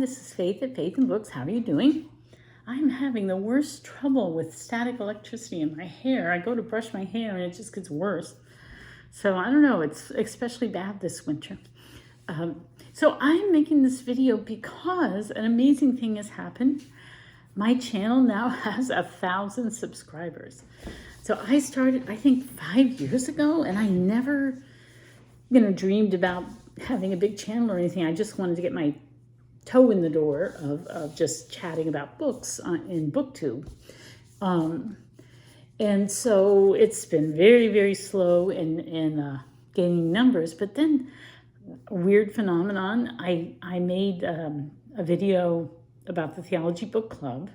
this is Faith at Faith and Books. How are you doing? I'm having the worst trouble with static electricity in my hair. I go to brush my hair and it just gets worse. So I don't know, it's especially bad this winter. So I'm making this video because an amazing thing has happened. My channel now has 1,000 subscribers. So I started, I think 5 years ago, and I never, dreamed about having a big channel or anything. I just wanted to get my toe in the door of just chatting about books in BookTube. And so it's been very, very slow in gaining numbers. But then, a weird phenomenon, I made a video about the Theology Book Club.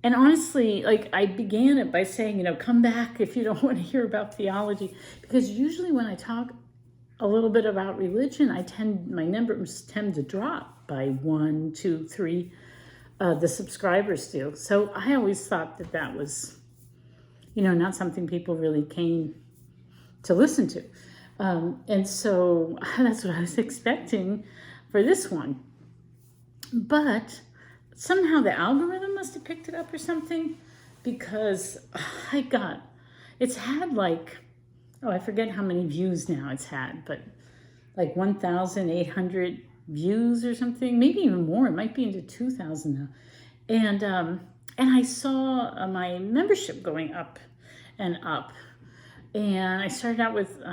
And honestly, I began it by saying, come back if you don't want to hear about theology. Because usually when I talk a little bit about religion, my numbers tend to drop by 1, 2, 3, the subscribers do. So I always thought that was, not something people really came to listen to. And so that's what I was expecting for this one. But somehow the algorithm must have picked it up or something, because it's had I forget how many views now it's had, but 1,800 views or something, maybe even more. It might be into 2,000 now. And I saw my membership going up and up. And I started out with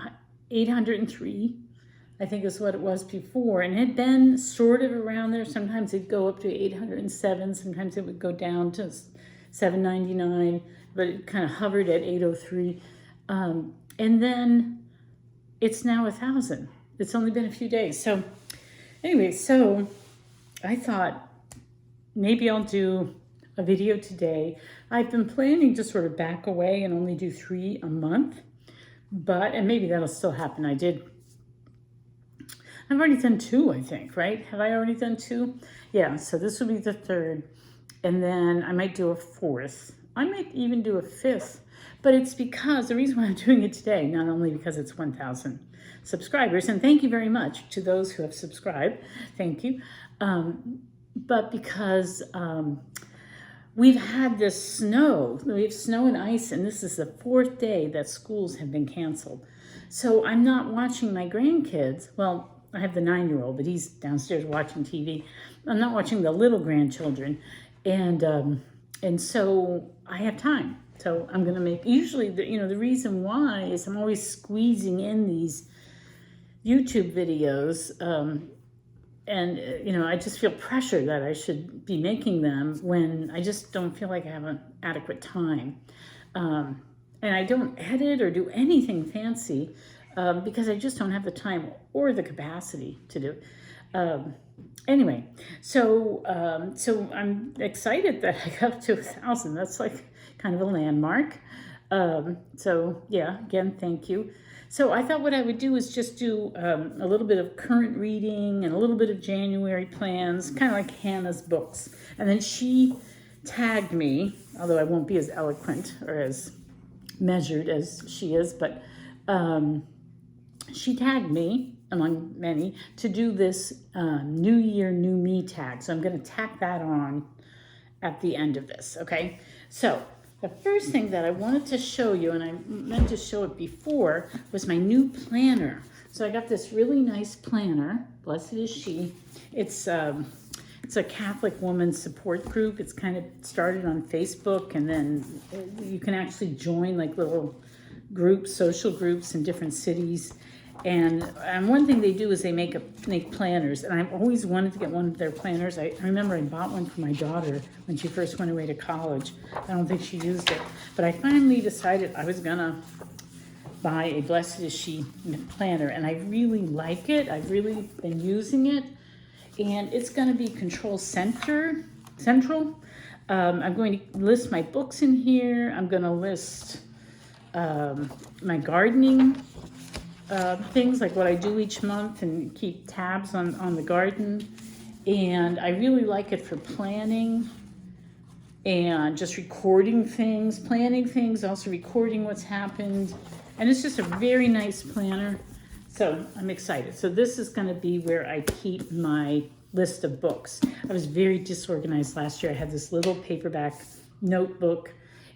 803, I think is what it was before. And it had been sort of around there. Sometimes it'd go up to 807. Sometimes it would go down to 799, but it kind of hovered at 803. And then it's now 1,000. It's only been a few days. So anyway, so I thought maybe I'll do a video today. I've been planning to sort of back away and only do 3 a month, and maybe that'll still happen. I've already done 2, I think, right? Have I already done 2? Yeah, so this will be the 3rd, and then I might do a 4th. I might even do a 5th, but it's because the reason why I'm doing it today, not only because it's 1,000 subscribers, and thank you very much to those who have subscribed, thank you, but because we've had this snow. We have snow and ice, and this is the 4th day that schools have been canceled. So I'm not watching my grandkids. Well, I have the 9-year-old, but he's downstairs watching TV. I'm not watching the little grandchildren, and so I have time. So I'm going to make, usually, the reason why is I'm always squeezing in these YouTube videos, and I just feel pressure that I should be making them when I just don't feel like I have an adequate time. And I don't edit or do anything fancy because I just don't have the time or the capacity to do it. Anyway, so I'm excited that I got up to 1,000. That's kind of a landmark. So yeah, again, thank you. So I thought what I would do is just do a little bit of current reading and a little bit of January plans, kind of like Hannah's books. And then she tagged me, although I won't be as eloquent or as measured as she is, but she tagged me, among many, to do this New Year, New Me tag. So I'm going to tack that on at the end of this, okay? So the first thing that I wanted to show you, and I meant to show it before, was my new planner. So I got this really nice planner, Blessed is She. It's a Catholic woman support group. It's kind of started on Facebook, and then you can actually join little groups, social groups in different cities. And one thing they do is they make planners, and I've always wanted to get one of their planners. I remember I bought one for my daughter when she first went away to college. I don't think she used it, but I finally decided I was gonna buy a Blessed is She planner, and I really like it. I've really been using it, and it's gonna be Control Central. I'm going to list my books in here. I'm gonna list my gardening things, like what I do each month, and keep tabs on the garden. And I really like it for planning and just recording things, planning things, also recording what's happened. And it's just a very nice planner. So I'm excited. So this is going to be where I keep my list of books. I was very disorganized last year. I had this little paperback notebook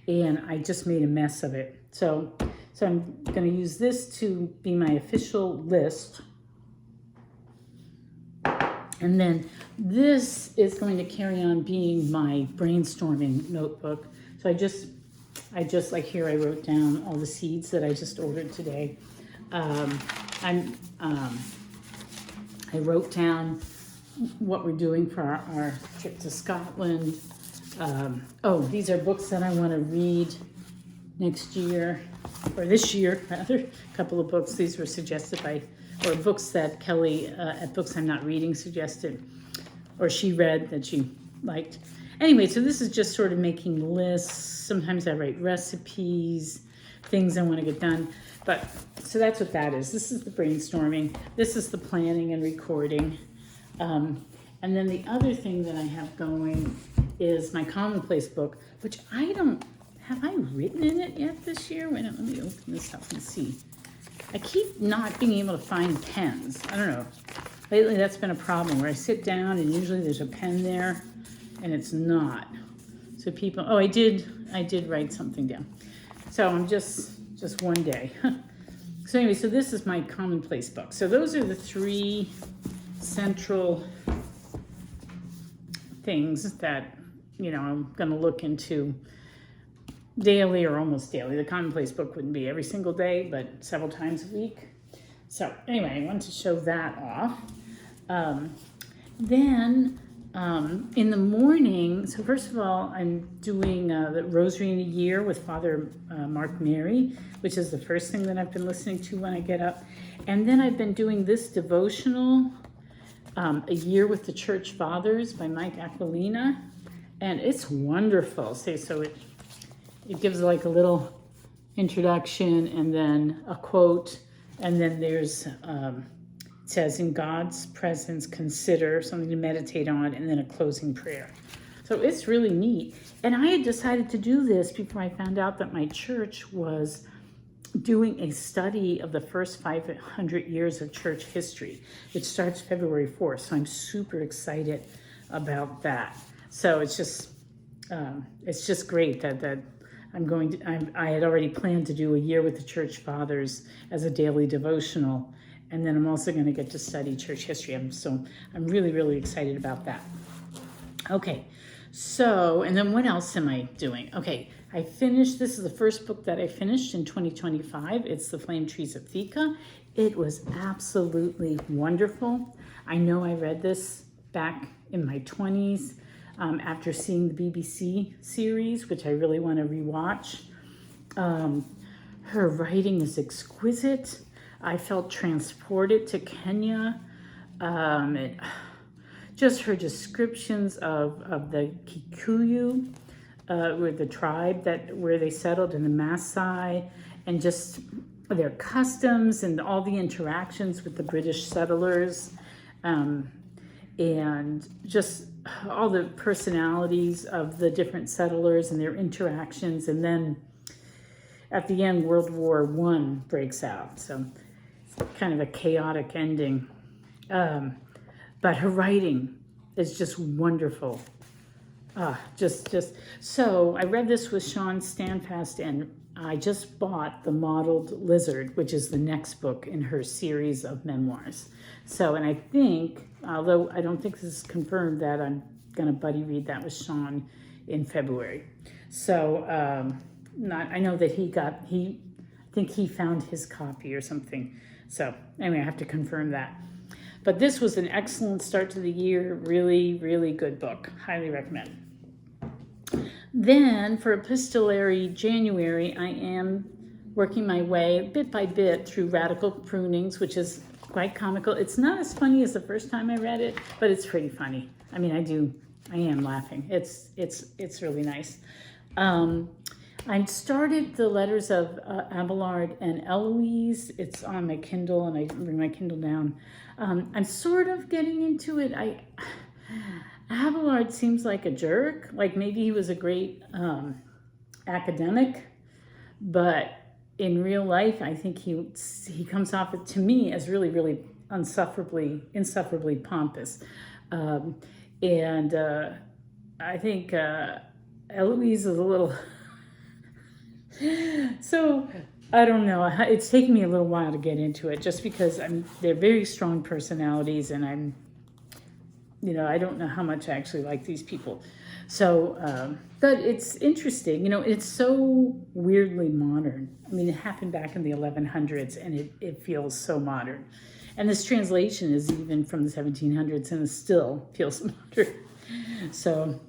and I just made a mess of it. So I'm going to use this to be my official list. And then this is going to carry on being my brainstorming notebook. So I just like here, I wrote down all the seeds that I just ordered today. I wrote down what we're doing for our trip to Scotland. These are books that I want to read next year, or this year rather. A couple of books. These were suggested by, or books that Kelly at Books I'm Not Reading suggested, or she read that she liked. Anyway, so this is just sort of making lists. Sometimes I write recipes, things I want to get done. But so that's what that is. This is the brainstorming. This is the planning and recording. And then the other thing that I have going is my commonplace book, which have I written in it yet this year? Wait a minute, let me open this up and see. I keep not being able to find pens. I don't know. Lately that's been a problem where I sit down and usually there's a pen there and it's not. So people, I did write something down. So I'm just one day. So anyway, so this is my commonplace book. So those are the three central things that, I'm going to look into daily or almost daily. The commonplace book wouldn't be every single day, but several times a week. So anyway, I wanted to show that off. Then in the morning, so first of all, I'm doing the Rosary in a Year with Father Mark Mary, which is the first thing that I've been listening to when I get up. And then I've been doing this devotional, A Year with the Church Fathers by Mike Aquilina. And it's wonderful. So it gives like a little introduction and then a quote. And then there's, it says, in God's presence, consider something to meditate on, and then a closing prayer. So it's really neat. And I had decided to do this before I found out that my church was doing a study of the first 500 years of church history. It starts February 4th, so I'm super excited about that. So it's just great that I had already planned to do A Year with the Church Fathers as a daily devotional, and then I'm also going to get to study church history. I'm really, really excited about that. Okay, so, and then what else am I doing? Okay, this is the first book that I finished in 2025. It's The Flame Trees of Thika. It was absolutely wonderful. I know I read this back in my 20s after seeing the BBC series, which I really want to rewatch. Her writing is exquisite. I felt transported to Kenya. Just her descriptions of the Kikuyu, with the tribe where they settled in the Maasai, and just their customs and all the interactions with the British settlers, and just all the personalities of the different settlers and their interactions. And then at the end, World War I breaks out. So it's kind of a chaotic ending. But her writing is just wonderful. So I read this with Sean Standfast, and I just bought The Mottled Lizard, which is the next book in her series of memoirs. So, and I think, although I don't think this is confirmed, that I'm going to buddy read that with Sean in February. So, I know that I think he found his copy or something. So anyway, I have to confirm that. But this was an excellent start to the year. Really, really good book. Highly recommend. Then for Epistolary January, I am working my way bit by bit through Radical Prunings, which is quite comical. It's not as funny as the first time I read it, but it's pretty funny. I mean, I am laughing. It's really nice. I started the letters of Abelard and Eloise. It's on my Kindle, and I bring my Kindle down. I'm sort of getting into it. Abelard seems like a jerk. Like maybe he was a great academic, but in real life, I think he comes off to me as really, really insufferably pompous. And I think Eloise is a little... So, I don't know. It's taken me a little while to get into it just because they're very strong personalities, and I don't know how much I actually like these people. So, but it's interesting. It's so weirdly modern. I mean, it happened back in the 1100s, and it feels so modern. And this translation is even from the 1700s, and it still feels modern. So,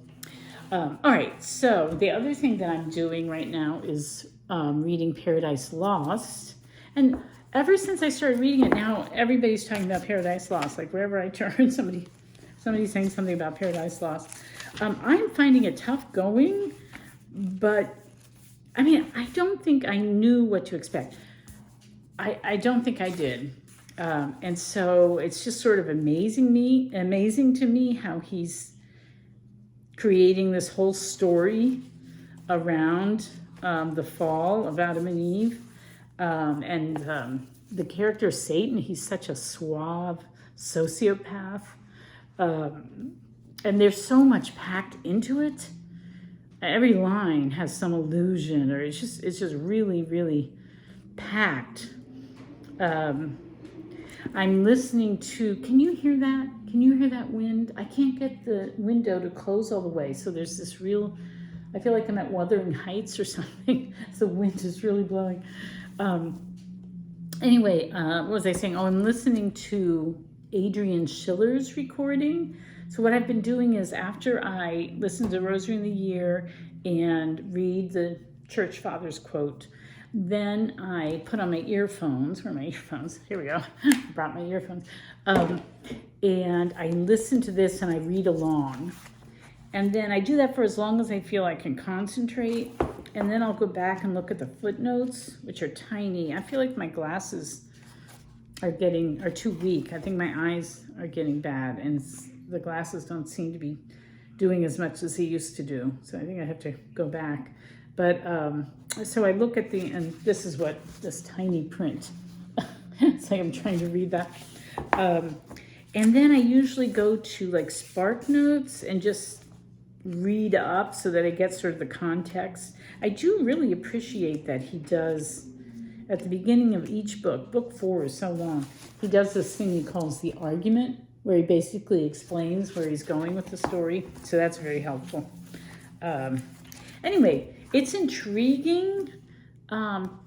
all right. So the other thing that I'm doing right now is reading Paradise Lost. And ever since I started reading it, now everybody's talking about Paradise Lost. Like wherever I turn, somebody's saying something about Paradise Lost. I'm finding it tough going, but I mean, I don't think I knew what to expect. I don't think I did. And so it's just sort of amazing to me how he's creating this whole story around the fall of Adam and Eve. And the character Satan, he's such a suave sociopath. And there's so much packed into it. Every line has some allusion, or it's just really, really packed. I'm listening to, can you hear that? Can you hear that wind? I can't get the window to close all the way. So there's this I feel like I'm at Wuthering Heights or something. The wind is really blowing. Anyway, what was I saying? Oh, I'm listening to Adrian Schiller's recording. So what I've been doing is after I listen to Rosary in the Year and read the Church Fathers quote, then I put on my earphones. Where are my earphones? Here we go. I brought my earphones. And I listen to this and I read along. And then I do that for as long as I feel I can concentrate. And then I'll go back and look at the footnotes, which are tiny. I feel like my glasses are too weak. I think my eyes are getting bad, and the glasses don't seem to be doing as much as they used to do. So I think I have to go back. But so I look at and this is what this tiny print. It's like I'm trying to read that. And then I usually go to like Spark Notes and just read up so that I get sort of the context. I do really appreciate that he does, at the beginning of each book, book 4 is so long, he does this thing he calls the argument, where he basically explains where he's going with the story. So that's very helpful. Anyway, it's intriguing.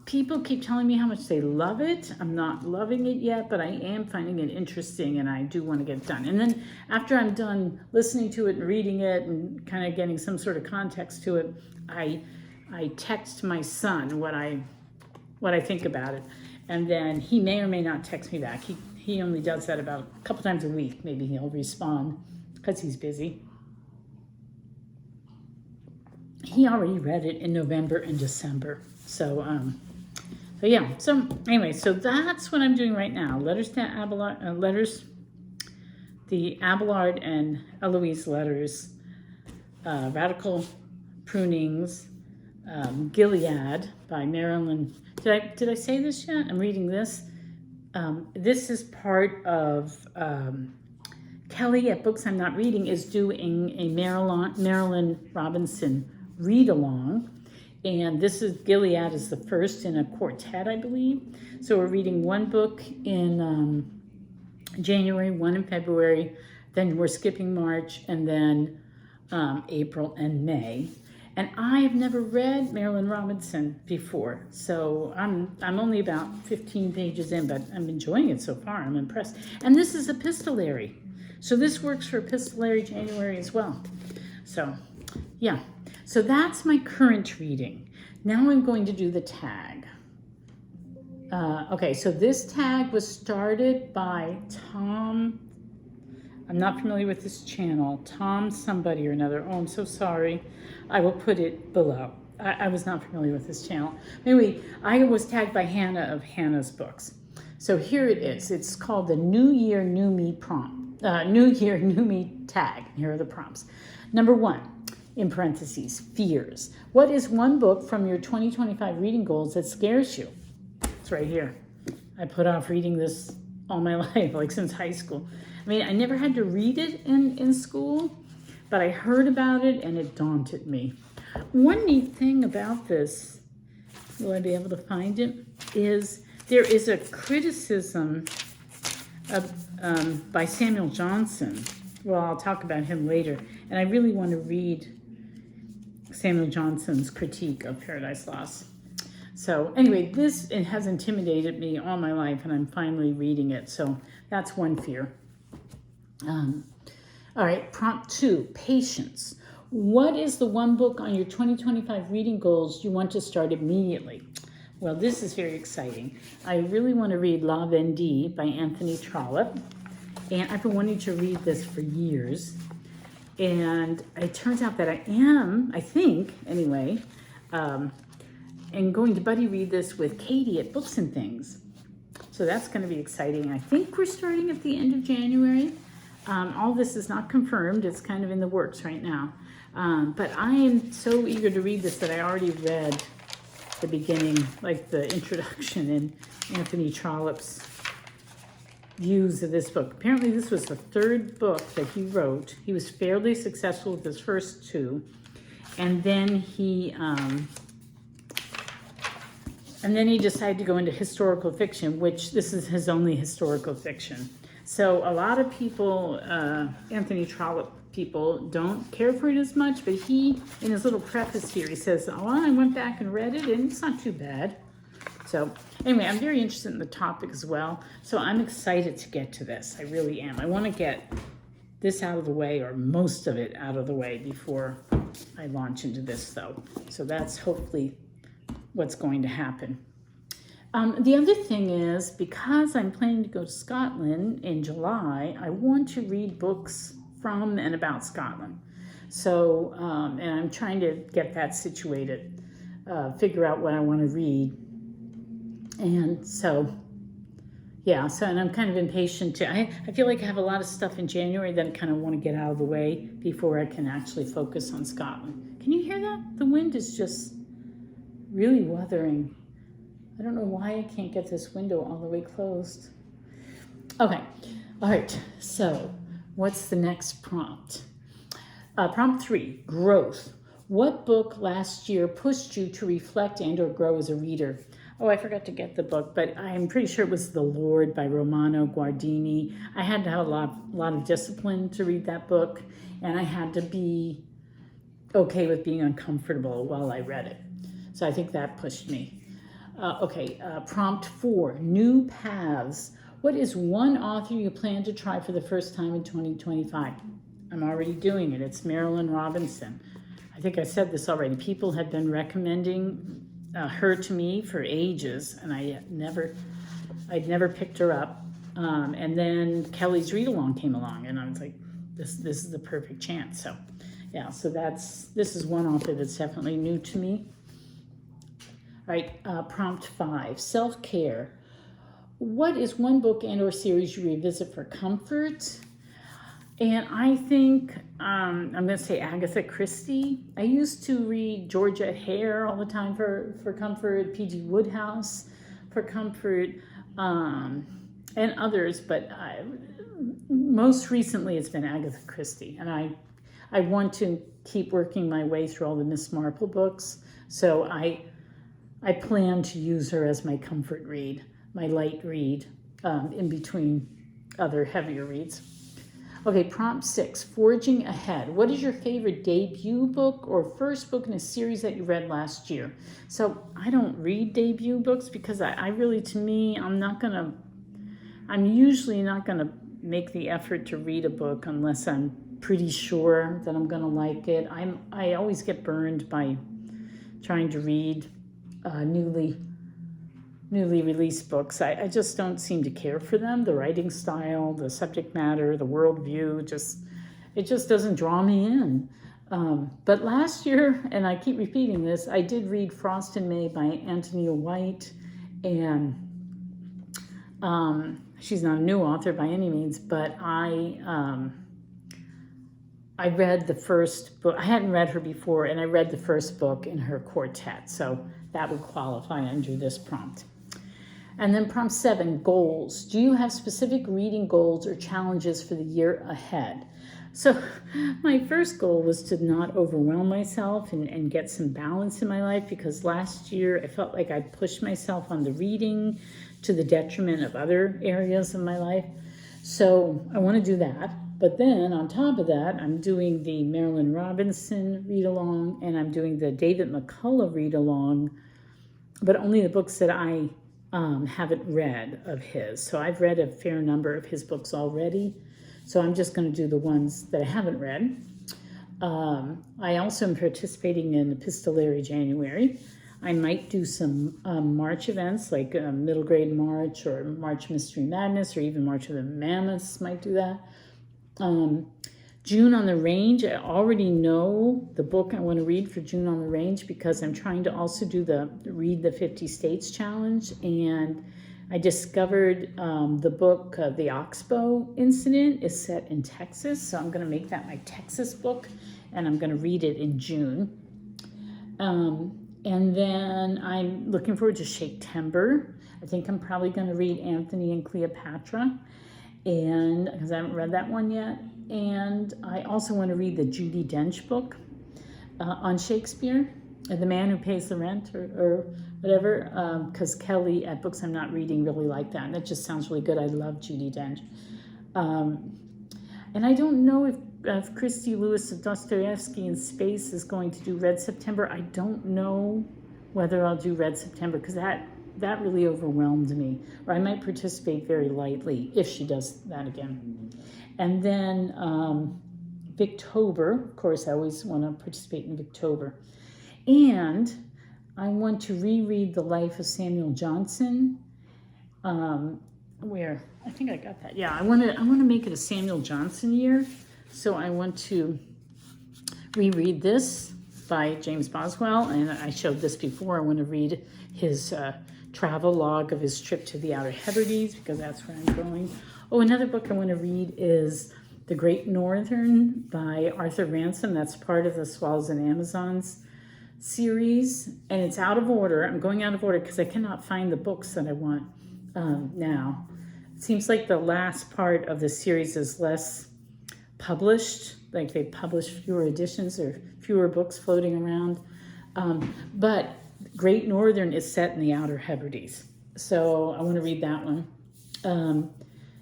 People keep telling me how much they love it. I'm not loving it yet, but I am finding it interesting, and I do want to get it done. And then after I'm done listening to it and reading it and kind of getting some sort of context to it, I text my son what I think about it. And then he may or may not text me back. He only does that about a couple times a week. Maybe he'll respond because he's busy. He already read it in November and December. So yeah. So anyway, so that's what I'm doing right now. Letters to Abelard, the Abelard and Eloise letters, Radical Prunings, Gilead by Marilyn. Did I say this yet? I'm reading this. This is part of Kelly at Books I'm Not Reading is doing a Marilyn Robinson read along, and this is Gilead is the first in a quartet, I believe. So we're reading one book in January, one in February, then we're skipping March, and then April and May. And I have never read Marilyn Robinson before, so I'm only about 15 pages in, but I'm enjoying it so far. I'm impressed. And this is epistolary, so this works for epistolary January as well. So, yeah. So that's my current reading. Now I'm going to do the tag. Okay, so this tag was started by Tom. I'm not familiar with this channel. Tom somebody or another. Oh, I'm so sorry. I will put it below. I was not familiar with this channel. Anyway, I was tagged by Hannah of Hannah's Books. So here it is. It's called the New Year, New Me prompt. New Year, New Me tag. Here are the prompts. Number 1, in parentheses, fears. What is one book from your 2025 reading goals that scares you? It's right here. I put off reading this all my life, like since high school. I mean, I never had to read it in school, but I heard about it and it daunted me. One neat thing about this, will I be able to find it, is there is a criticism of, by Samuel Johnson. Well, I'll talk about him later. And I really want to read Samuel Johnson's critique of Paradise Lost. So anyway, it has intimidated me all my life, and I'm finally reading it. So that's one fear. All right, prompt 2, patience. What is the one book on your 2025 reading goals you want to start immediately? Well, this is very exciting. I really want to read La Vendée by Anthony Trollope. And I've been wanting to read this for years. And it turns out that I think, anyway, and going to buddy read this with Katie at Books and Things. So that's going to be exciting. I think we're starting at the end of January. All this is not confirmed. It's kind of in the works right now. But I am so eager to read this that I already read the beginning, like the introduction in Anthony Trollope's views of this book. Apparently this was the 3rd book that he wrote. He was fairly successful with his first 2. And then he decided to go into historical fiction, which this is his only historical fiction. So a lot of people, Anthony Trollope people, don't care for it as much, but he, in his little preface here, he says, oh, I went back and read it, and it's not too bad. So anyway, I'm very interested in the topic as well. So I'm excited to get to this. I really am. I want to get this out of the way, or most of it out of the way, before I launch into this, though. So that's hopefully what's going to happen. The other thing is, because I'm planning to go to Scotland in July, I want to read books from and about Scotland. So, and I'm trying to get that situated, figure out what I want to read. And so, yeah, and I'm kind of impatient too. I feel like I have a lot of stuff in January that I kind of want to get out of the way before I can actually focus on Scotland. Can you hear that? The wind is just really wuthering. I don't know why I can't get this window all the way closed. Okay, all right, so what's the next prompt? Prompt 3, growth. What book last year pushed you to reflect and or grow as a reader? Oh, I forgot to get the book, but I'm pretty sure it was The Lord by Romano Guardini. I had to have a lot of discipline to read that book, and I had to be okay with being uncomfortable while I read it. So I think that pushed me. Prompt 4, new paths. What is one author you plan to try for the first time in 2025? I'm already doing it. It's Marilynne Robinson. I think I said this already. People have been recommending her to me for ages, and I'd never picked her up. And then Kelly's Read Along came along, and I was like, this is the perfect chance. So, yeah. So this is one author that's definitely new to me. All right, prompt 5, self-care. What is one book and or series you revisit for comfort? And I think I'm going to say Agatha Christie. I used to read Georgia Hare all the time for comfort, P.G. Wodehouse for comfort, and others, but most recently it's been Agatha Christie. And I want to keep working my way through all the Miss Marple books, so I plan to use her as my comfort read, my light read, in between other heavier reads. Okay, prompt 6, forging ahead. What is your favorite debut book or first book in a series that you read last year? So I don't read debut books because I really, to me, I'm usually not gonna make the effort to read a book unless I'm pretty sure that I'm gonna like it. I always get burned by trying to read newly released books. I just don't seem to care for them. The writing style, the subject matter, the worldview, it just doesn't draw me in. But last year, and I keep repeating this, I did read Frost in May by Antonia White, and she's not a new author by any means, but I read the first book. I hadn't read her before, and I read the first book in her quartet, so that would qualify under this prompt. And then prompt 7, goals. Do you have specific reading goals or challenges for the year ahead? So my first goal was to not overwhelm myself and get some balance in my life, because last year I felt like I pushed myself on the reading to the detriment of other areas of my life. So I want to do that. But then on top of that, I'm doing the Marilyn Robinson read-along, and I'm doing the David McCullough read-along, but only the books that I haven't read of his. So I've read a fair number of his books already. So I'm just going to do the ones that I haven't read. I also am participating in Epistolary January. I might do some March events like Middle Grade March or March Mystery Madness, or even March of the Mammoths might do that. June on the Range, I already know the book I want to read for June on the Range, because I'm trying to also do the Read the 50 States Challenge. And I discovered the book, The Oxbow Incident, is set in Texas. So I'm going to make that my Texas book, and I'm going to read it in June. And then I'm looking forward to Shaktember. I think I'm probably going to read Anthony and Cleopatra, and because I haven't read that one yet. And I also want to read the Judi Dench book on Shakespeare, The Man Who Pays the Rent, or whatever, because Kelly at Books I'm Not Reading really liked that, and that just sounds really good. I love Judi Dench. And I don't know if Christy Lewis of Dostoevsky in Space is going to do Red September. I don't know whether I'll do Red September, because that really overwhelmed me. Or I might participate very lightly if she does that again. And then Victober, of course, I always want to participate in Victober. And I want to reread The Life of Samuel Johnson. Where? I think I got that. Yeah, I want to make it a Samuel Johnson year. So I want to reread this by James Boswell. And I showed this before. I want to read his travel log of his trip to the Outer Hebrides, because that's where I'm going. Oh, another book I want to read is The Great Northern by Arthur Ransom. That's part of the Swallows and Amazons series, and it's out of order. I'm going out of order because I cannot find the books that I want now. It seems like the last part of the series is less published, like they publish fewer editions or fewer books floating around. But Great Northern is set in the Outer Hebrides, so I want to read that one.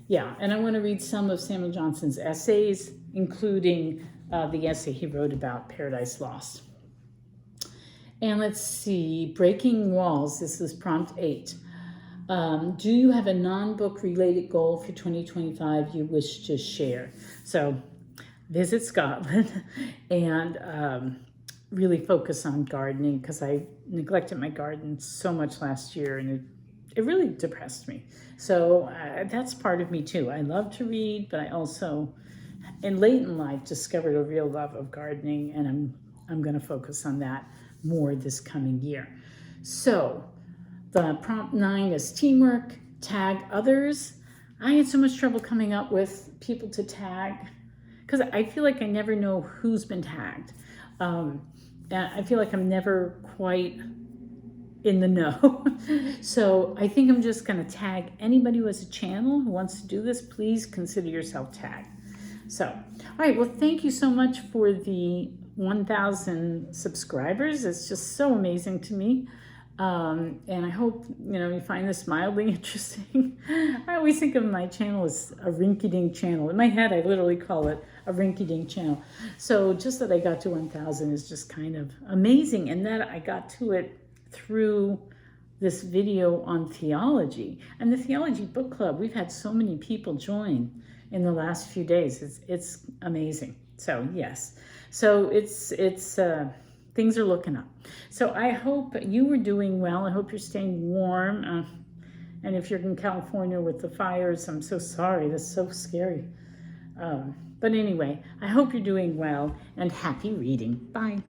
Yeah, and I want to read some of Samuel Johnson's essays, including the essay he wrote about Paradise Lost. And let's see, Breaking Walls, this is prompt 8. Do you have a non-book related goal for 2025 you wish to share? So visit Scotland and really focus on gardening, because I neglected my garden so much last year, and it really depressed me. So that's part of me too. I love to read, but I also, in late in life, discovered a real love of gardening, and I'm going to focus on that more this coming year. So the prompt 9 is teamwork, tag others. I had so much trouble coming up with people to tag, because I feel like I never know who's been tagged. I feel like I'm never quite in the know. So I think I'm just going to tag anybody who has a channel who wants to do this. Please consider yourself tagged. So, all right, well, thank you so much for the 1,000 subscribers. It's just so amazing to me. And I hope, you find this mildly interesting. I always think of my channel as a rinky-dink channel. In my head, I literally call it a rinky-dink channel. So just that I got to 1,000 is just kind of amazing. And that I got to it through this video on theology. And the Theology Book Club, we've had so many people join in the last few days. It's amazing. So yes. So it's things are looking up. So I hope you were doing well. I hope you're staying warm. And if you're in California with the fires, I'm so sorry. That's so scary. But anyway, I hope you're doing well, and happy reading. Bye.